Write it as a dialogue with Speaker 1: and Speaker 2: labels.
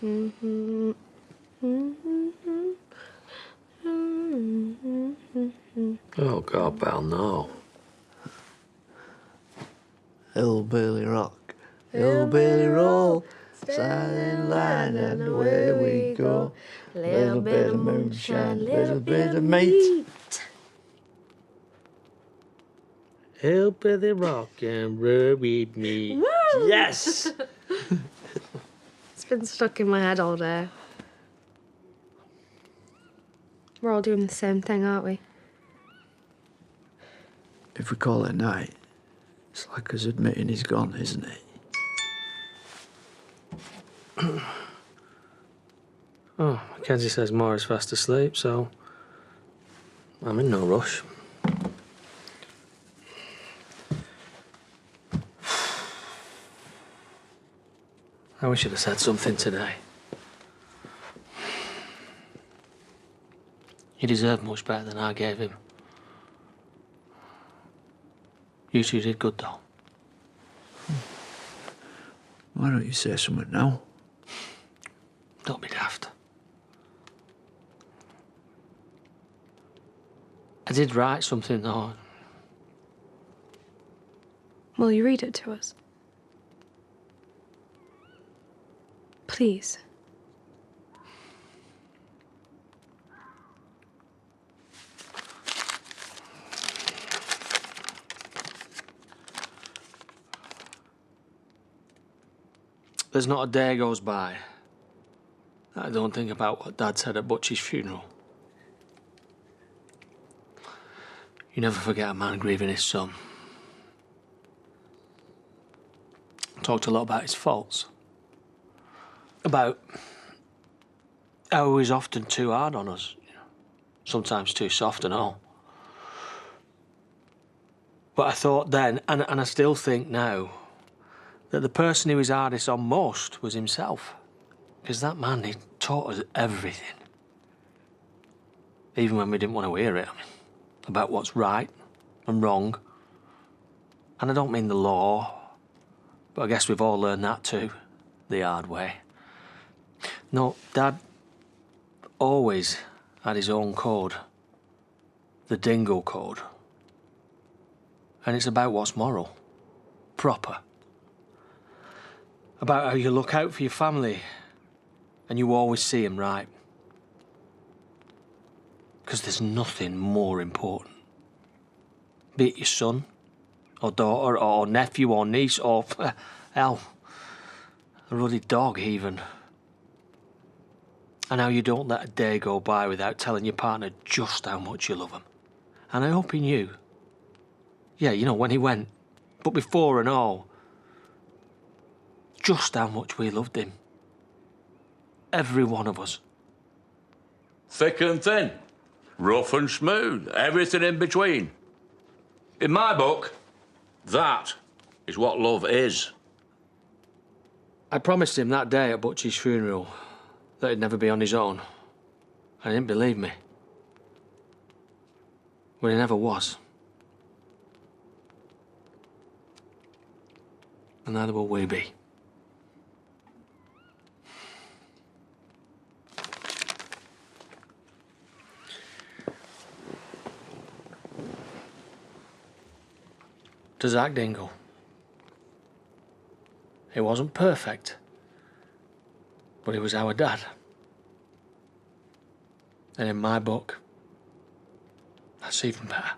Speaker 1: Oh, God, Belle, no.
Speaker 2: Hillbilly rock, hillbilly roll, silent line and away we go. Little bit of moonshine, little bit of meat.
Speaker 1: Hillbilly rock and ruby me.
Speaker 3: Woo!
Speaker 2: Yes!
Speaker 3: It's been stuck in my head all day. We're all doing the same thing, aren't we?
Speaker 2: If we call it night, it's like us admitting he's gone, isn't it?
Speaker 1: Oh, Mackenzie says Maura's fast asleep, so I'm in no rush. I wish I'd have said something today. He deserved much better than I gave him. You two did good, though.
Speaker 2: Why don't you say something now?
Speaker 1: Don't be daft. I did write something, though.
Speaker 3: Will you read it to us? Please.
Speaker 1: There's not a day goes by that I don't think about what Dad said at Butchie's funeral. You never forget a man grieving his son. Talked a lot about his faults. About how he was often too hard on us. Sometimes too soft and all. But I thought then, and I still think now, that the person he was hardest on most was himself. Because that man, he taught us everything. Even when we didn't want to hear it. I mean, about what's right and wrong. And I don't mean the law, but I guess we've all learned that too, the hard way. No, Dad always had his own code. The Dingo Code. And it's about what's moral, proper. About how you look out for your family and you always see them right. Because there's nothing more important. Be it your son, or daughter, or nephew, or niece, or, hell, a ruddy dog even. And how you don't let a day go by without telling your partner just how much you love them. And I hope he knew. Yeah, you know, when he went. But before and all. Just how much we loved him. Every one of us.
Speaker 4: Thick and thin. Rough and smooth. Everything in between. In my book, that is what love is.
Speaker 1: I promised him that day at Butchie's funeral that he'd never be on his own. And he didn't believe me. But he never was. And neither will we be. To Zach Dingle. He wasn't perfect, but he was our dad. And in my book, that's even better.